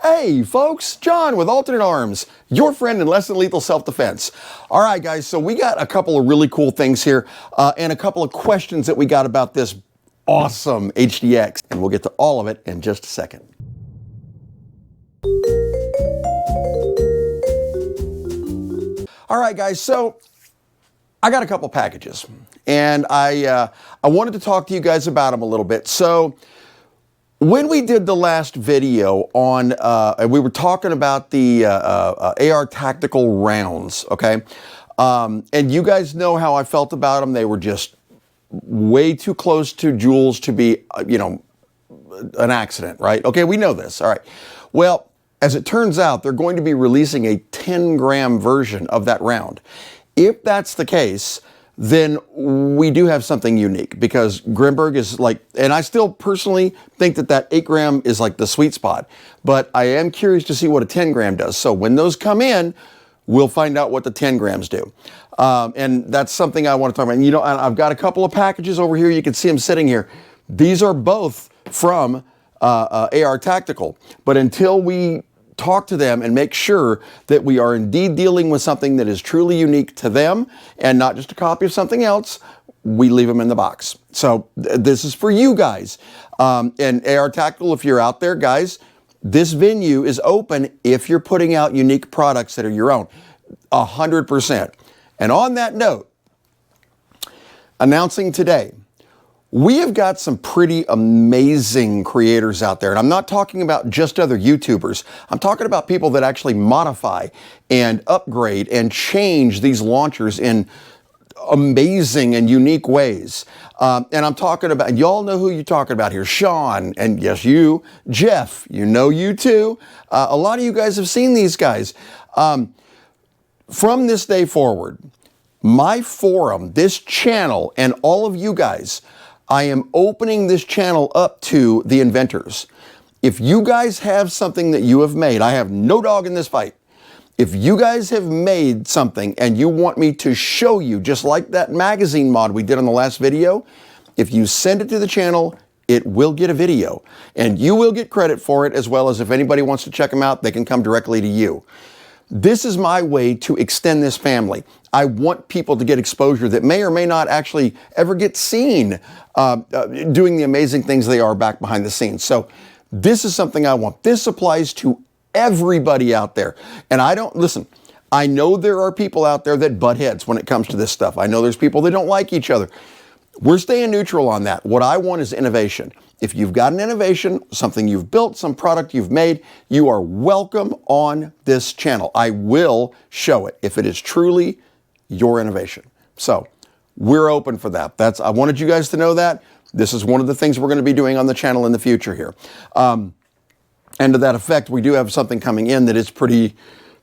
Hey folks, John with Alternate Arms, your friend in less than lethal self-defense. All right guys, so we got a couple of really cool things here and a couple of questions that we got about this awesome HDX, and we'll get to all of it in just a second. All right guys, so I got a couple packages and I wanted to talk to you guys about them a little bit. So when we did the last video on, we were talking about the AR tactical rounds, okay? And you guys know how I felt about them. They were just way too close to joules to be, you know, an accident, right? Okay, we know this, all right. Well, as it turns out, they're going to be releasing a 10-gram version of that round. If that's the case, then we do have something unique, because Grimberg is like, and I still personally think that that 8-gram is like the sweet spot, but I am curious to see what a 10-gram does. So when those come in, we'll find out what the 10 grams do. And that's something I want to talk about. And, you know, I've got a couple of packages over here. You can see them sitting here. These are both from AR Tactical, but until we talk to them and make sure that we are indeed dealing with something that is truly unique to them and not just a copy of something else, we leave them in the box. So this is for you guys. And AR Tactical, if you're out there, guys, this venue is open if you're putting out unique products that are your own, 100%. And on that note, announcing today, we have got some pretty amazing creators out there. And I'm not talking about just other YouTubers. I'm talking about people that actually modify and upgrade and change these launchers in amazing and unique ways. And I'm talking about, and y'all know who you're talking about here, Sean, and yes, you, Jeff, you know you too. A lot of you guys have seen these guys. From this day forward, my forum, this channel, and all of you guys, I am opening this channel up to the inventors. If you guys have something that you have made, I have no dog in this fight. If you guys have made something and you want me to show you, just like that magazine mod we did on the last video, if you send it to the channel, it will get a video. And you will get credit for it, as well as if anybody wants to check them out, they can come directly to you. This is my way to extend this family. I want people to get exposure that may or may not actually ever get seen doing the amazing things they are back behind the scenes. So this is something I want. This applies to everybody out there. And I don't, listen, I know there are people out there that butt heads when it comes to this stuff. I know there's people that don't like each other. We're staying neutral on that. What I want is innovation. If you've got an innovation, something you've built, some product you've made, you are welcome on this channel. I will show it if it is truly your innovation. So we're open for that. I wanted you guys to know that. This is one of the things we're going to be doing on the channel in the future here. And to that effect, we do have something coming in that is pretty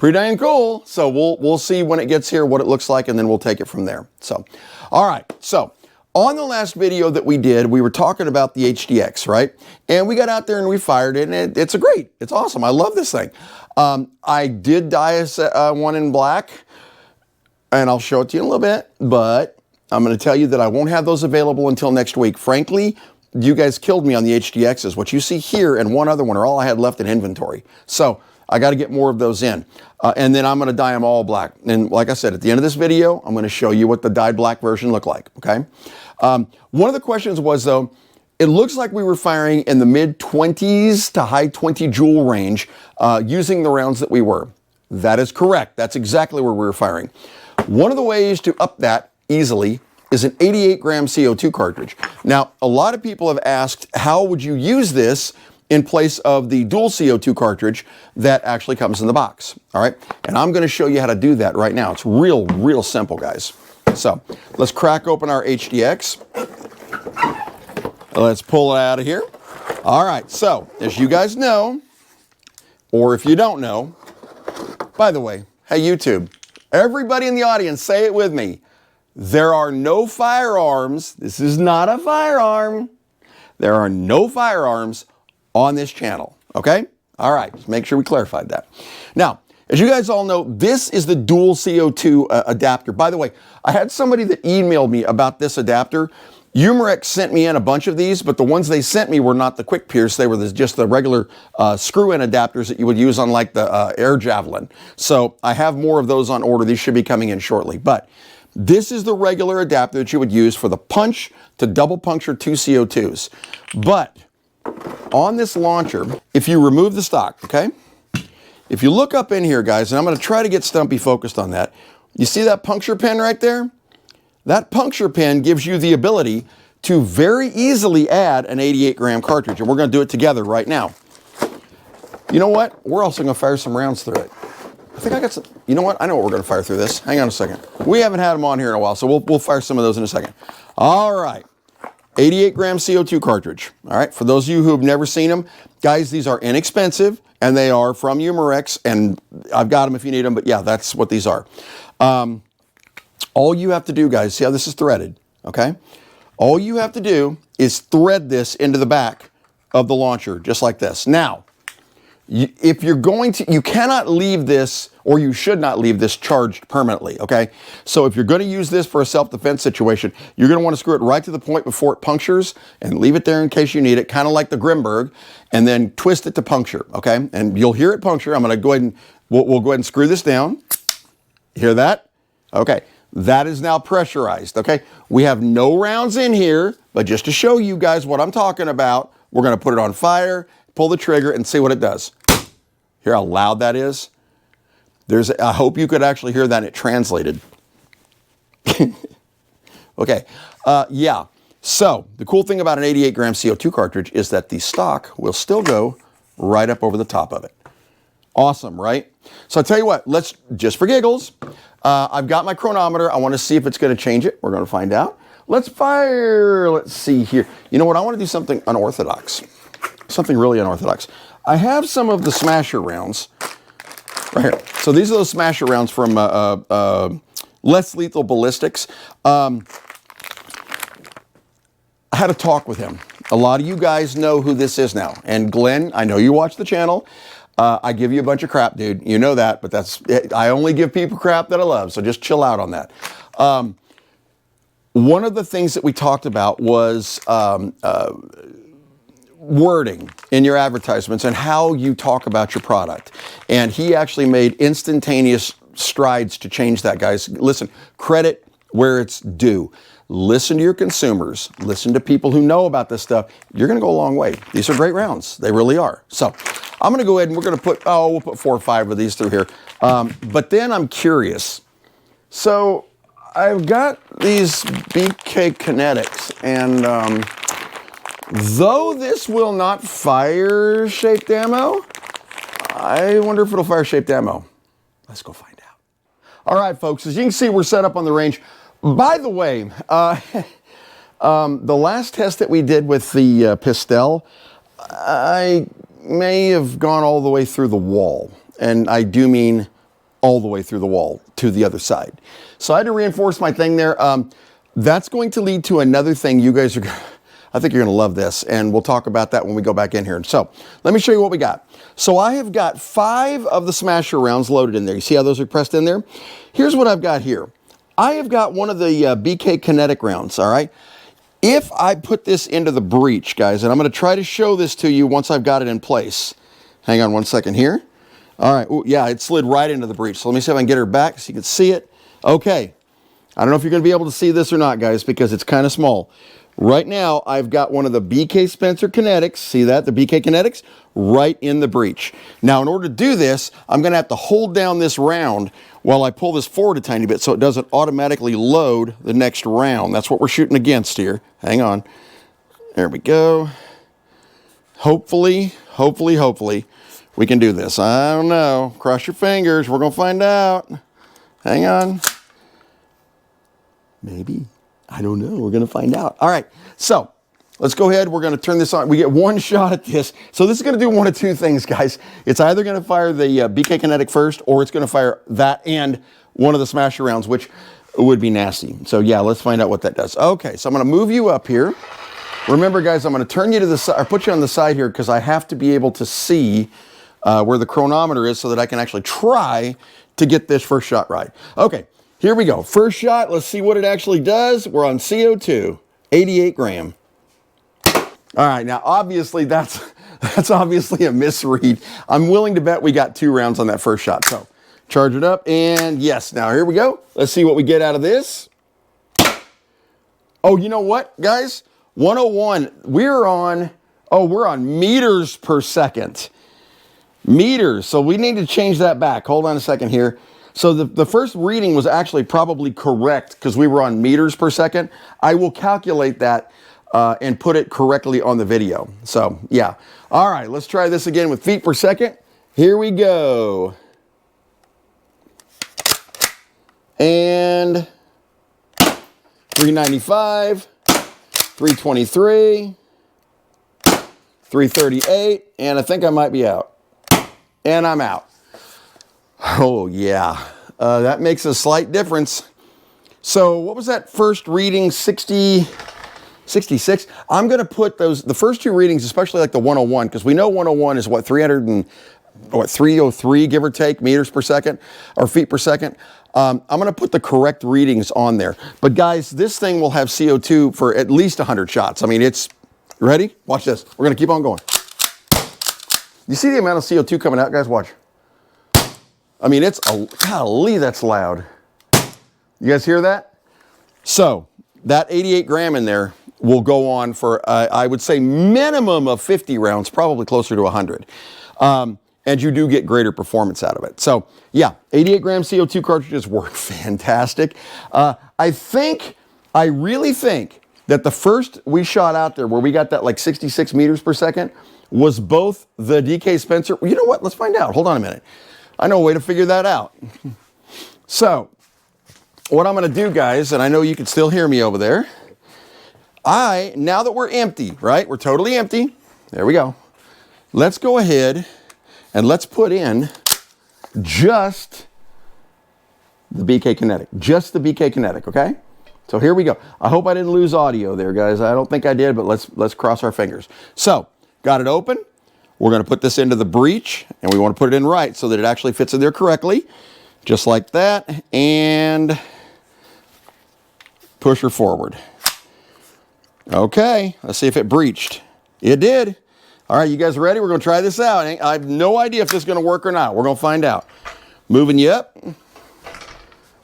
dang cool. So we'll see when it gets here what it looks like, and then we'll take it from there. So, all right. So on the last video that we did, we were talking about the HDX, right? And we got out there and we fired it, and it's great. It's awesome. I love this thing. I did dye one in black, and I'll show it to you in a little bit, but I'm going to tell you that I won't have those available until next week. Frankly, you guys killed me on the HDXs. What you see here and one other one are all I had left in inventory. So I got to get more of those in. And then I'm going to dye them all black. And like I said, at the end of this video, I'm going to show you what the dyed black version looked like, okay? One of the questions was, though, it looks like we were firing in the mid-20s to high 20 joule range using the rounds that we were. That is correct. That's exactly where we were firing. One of the ways to up that easily is an 88-gram C02 cartridge. Now, a lot of people have asked, how would you use this in place of the dual CO2 cartridge that actually comes in the box? All right, and I'm going to show you how to do that right now. It's real simple, guys. So let's crack open our HDX. Let's pull it out of here. All right, so as you guys know, or if you don't know, by the way, hey YouTube, everybody in the audience, say it with me. There are no firearms. This is not a firearm. There are no firearms on this channel, okay? All right, just make sure we clarified that. Now, as you guys all know, this is the dual CO2 adapter. By the way, I had somebody that emailed me about this adapter, Umarex sent me in a bunch of these, but the ones they sent me were not the quick pierce. They were just the regular screw-in adapters that you would use on like the Air Javelin. So I have more of those on order. These should be coming in shortly. But this is the regular adapter that you would use for the punch to double puncture 2 CO2s. But on this launcher, if you remove the stock, okay? If you look up in here, guys, and I'm going to try to get Stumpy focused on that. You see that puncture pin right there? That puncture pin gives you the ability to very easily add an 88-gram cartridge, and we're going to do it together right now. You know what? We're also going to fire some rounds through it. I think I got some. You know what? I know what we're going to fire through this. Hang on a second. We haven't had them on here in a while, so we'll fire some of those in a second. All right. 88-gram CO2 cartridge. All right. For those of you who have never seen them, guys, these are inexpensive, and they are from Umarex, and I've got them if you need them, but yeah, that's what these are. All you have to do, guys, see how this is threaded, okay? All you have to do is thread this into the back of the launcher, just like this. Now, if you're going to, you cannot leave this, or you should not leave this charged permanently, okay? So if you're going to use this for a self-defense situation, you're going to want to screw it right to the point before it punctures and leave it there in case you need it, kind of like the Grimberg, and then twist it to puncture, okay? And you'll hear it puncture. I'm going to go ahead and, we'll go ahead and screw this down. Hear that? Okay. That is now pressurized, okay? We have no rounds in here, but just to show you guys what I'm talking about, we're going to put it on fire, pull the trigger, and see what it does. Hear how loud that is? I hope you could actually hear that and it translated. Okay, yeah. So the cool thing about an 88-gram CO2 cartridge is that the stock will still go right up over the top of it. Awesome, right? So I tell you what, let's, just for giggles, I've got my chronometer. I want to see if it's going to change it. We're going to find out. Let's fire. Let's see here. You know what? I want to do something unorthodox. Something really unorthodox. I have some of the smasher rounds right here. So these are those smasher rounds from Less Lethal Ballistics. I had a talk with him. A lot of you guys know who this is now. And Glenn, I know you watch the channel. I give you a bunch of crap, dude. You know that, but I only give people crap that I love, so just chill out on that. One of the things that we talked about was wording in your advertisements and how you talk about your product. And he actually made instantaneous strides to change that, guys. Listen, credit where it's due. Listen to your consumers. Listen to people who know about this stuff. You're going to go a long way. These are great rounds. They really are. So I'm going to go ahead and we're going to put, we'll put 4 or 5 of these through here. But then I'm curious. So I've got these BK Kinetics, and though this will not fire shaped ammo, I wonder if it'll fire shaped ammo. Let's go find out. All right, folks, as you can see, we're set up on the range. By the way, the last test that we did with the pistol, I may have gone all the way through the wall. And I do mean all the way through the wall to the other side. So I had to reinforce my thing there. That's going to lead to another thing you guys are, I think you're going to love this. And we'll talk about that when we go back in here. So let me show you what we got. So I have got 5 of the smasher rounds loaded in there. You see how those are pressed in there? Here's what I've got here. I have got one of the BK Kinetic rounds, all right? If I put this into the breech, guys, and I'm going to try to show this to you once I've got it in place. Hang on one second here. All right, ooh, yeah, it slid right into the breech. So let me see if I can get her back so you can see it. Okay, I don't know if you're going to be able to see this or not, guys, because it's kind of small. Right now, I've got one of the BK Spencer Kinetics, see that, the BK Kinetics, right in the breech. Now, in order to do this, I'm going to have to hold down this round while I pull this forward a tiny bit so it doesn't automatically load the next round. That's what we're shooting against here. Hang on. There we go. Hopefully, we can do this. I don't know. Cross your fingers. We're going to find out. Hang on. Maybe. I don't know. We're going to find out. All right. So let's go ahead. We're going to turn this on. We get one shot at this. So this is going to do one of 2 things, guys. It's either going to fire the BK Kinetic first, or it's going to fire that and one of the smasher rounds, which would be nasty. So yeah, let's find out what that does. Okay. So I'm going to move you up here. Remember, guys, I'm going to turn you to the side, or put you on the side here, because I have to be able to see where the chronometer is so that I can actually try to get this first shot right. Okay. Here we go. First shot. Let's see what it actually does. We're on CO2. 88 gram. All right, now obviously that's obviously a misread. I'm willing to bet we got 2 rounds on that first shot. So charge it up, and yes, now here we go. Let's see what we get out of this. Oh, you know what, guys? 101, we're on meters per second. Meters, so we need to change that back. Hold on a second here. So the first reading was actually probably correct because we were on meters per second. I will calculate that and put it correctly on the video. So yeah. All right, let's try this again with feet per second. Here we go. And 395, 323, 338, and I think I might be out. And I'm out. Oh yeah, that makes a slight difference. So what was that first reading, 60, 66? I'm gonna put the first 2 readings, especially like the 101, because we know 101 is what, 303, give or take, meters per second, or feet per second. I'm gonna put the correct readings on there. But guys, this thing will have CO2 for at least 100 shots. I mean, it's, ready? Watch this, we're gonna keep on going. You see the amount of CO2 coming out, guys? Watch. I mean, golly, that's loud. You guys hear that? So that 88 gram in there will go on for, I would say, minimum of 50 rounds, probably closer to 100. And you do get greater performance out of it. So yeah, 88 gram CO2 cartridges work fantastic. I really think that the first we shot out there where we got that like 66 meters per second was both the DK Spencer. You know what? Let's find out. Hold on a minute. I know a way to figure that out. So what I'm going to do, guys, and I know you can still hear me over there. Now that we're empty, right? We're totally empty. There we go. Let's go ahead and let's put in just the BK Kinetic. Just the BK Kinetic, okay? So here we go. I hope I didn't lose audio there, guys. I don't think I did, but let's cross our fingers. So, got it open. We're going to put this into the breech, and we want to put it in right so that it actually fits in there correctly. Just like that, and push her forward. Okay, let's see if it breached. It did. All right, you guys ready? We're going to try this out. I have no idea if this is going to work or not. We're going to find out. Moving you up.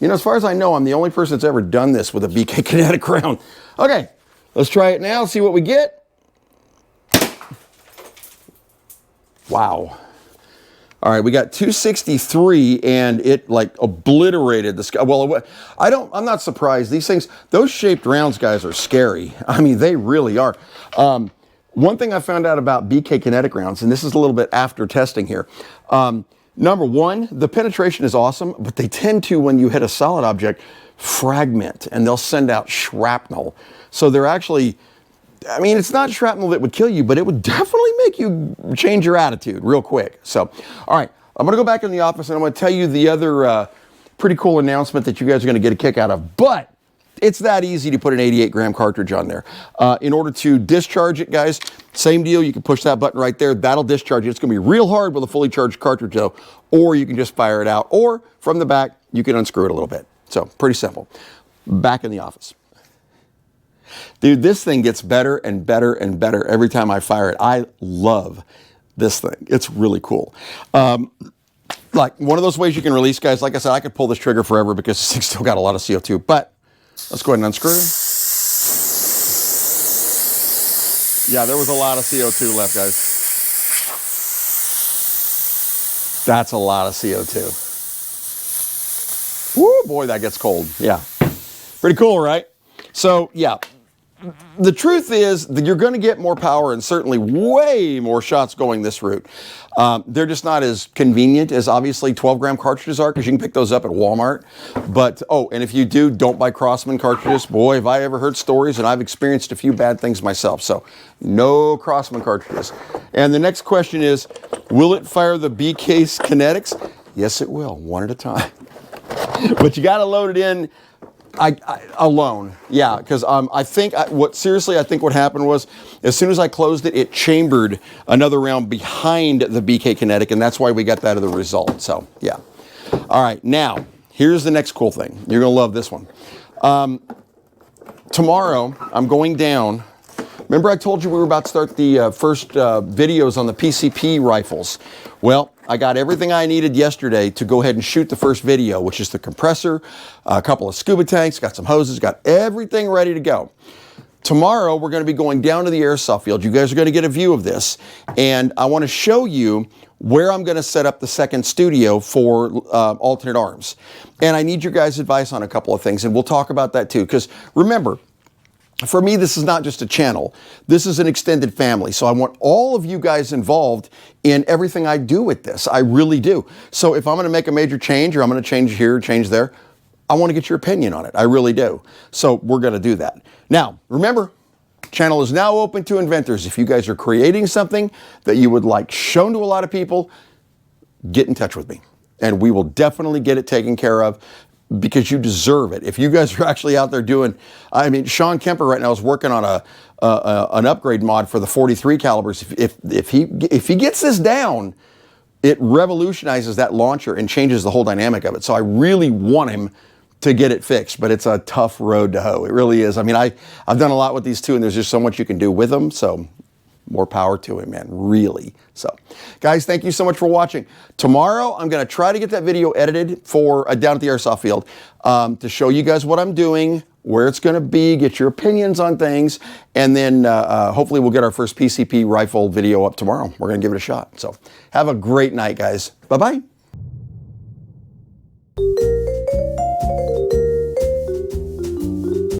You know, as far as I know, I'm the only person that's ever done this with a BK Kinetic round. Okay, let's try it now, see what we get. Wow. All right, we got 263, and it like obliterated the sky. Well, I'm not surprised. These things, those shaped rounds, guys, are scary. I mean, they really are. One thing I found out about BK Kinetic rounds, and this is a little bit after testing here. Number one, the penetration is awesome, but they tend to, when you hit a solid object, fragment, and they'll send out shrapnel. So they're actually, I mean, it's not shrapnel that would kill you, but it would definitely make you change your attitude real quick. So, all right, I'm going to go back in the office, and I'm going to tell you the other pretty cool announcement that you guys are going to get a kick out of. But it's that easy to put an 88 gram cartridge on there. In order to discharge it, guys, same deal. You can push that button right there. That'll discharge it. It's going to be real hard with a fully charged cartridge, though. Or you can just fire it out. Or from the back, you can unscrew it a little bit. So pretty simple. Back in the office. Dude, this thing gets better and better and better every time I fire it. I love this thing. It's really cool. Like one of those ways you can release, guys, like I said, I could pull this trigger forever because this thing's still got a lot of CO2. But let's go ahead and unscrew. Yeah, there was a lot of CO2 left, guys. That's a lot of CO2. Woo, boy, that gets cold. Yeah. Pretty cool, right? So, yeah. The truth is that you're going to get more power and certainly way more shots going this route. They're just not as convenient as obviously 12 gram cartridges are, because you can pick those up at Walmart. But, oh, and if you do, don't buy Crossman cartridges. Boy, have I ever heard stories, and I've experienced a few bad things myself. So, no Crossman cartridges. And the next question is, will it fire the BK Kinetics? Yes, it will, one at a time. But you got to load it in alone. Yeah, because I think what happened was, as soon as I closed it, it chambered another round behind the BK Kinetic, and that's why we got that as the result. So, yeah. All right, now, here's the next cool thing. You're going to love this one. tomorrow I'm going down. Remember I told you we were about to start the first videos on the PCP rifles? Well, I got everything I needed yesterday to go ahead and shoot the first video, which is the compressor, a couple of scuba tanks, got some hoses, got everything ready to go. Tomorrow, we're going to be going down to the airsoft field. You guys are going to get a view of this, and I want to show you where I'm going to set up the second studio for alternate arms. And I need your guys' advice on a couple of things, and we'll talk about that too, because remember, for me, this is not just a channel. This is an extended family. So I want all of you guys involved in everything I do with this. I really do. So if I'm going to make a major change, or I'm going to change here, change there, I want to get your opinion on it. I really do. So we're going to do that. Now, remember, channel is now open to inventors. If you guys are creating something that you would like shown to a lot of people, get in touch with me, and we will definitely get it taken care of, because you deserve it. If you guys are actually out there doing, I mean, Sean Kemper right now is working on an upgrade mod for the 43 calibers. If he gets this down, it revolutionizes that launcher and changes the whole dynamic of it. So I really want him to get it fixed, but it's a tough road to hoe. It really is. I mean, I've done a lot with these two, and there's just so much you can do with them. So more power to him, man, really. So, guys, thank you so much for watching. Tomorrow, I'm going to try to get that video edited for down at the airsoft field to show you guys what I'm doing, where it's going to be, get your opinions on things, and then hopefully we'll get our first PCP rifle video up tomorrow. We're going to give it a shot. So, have a great night, guys. Bye-bye.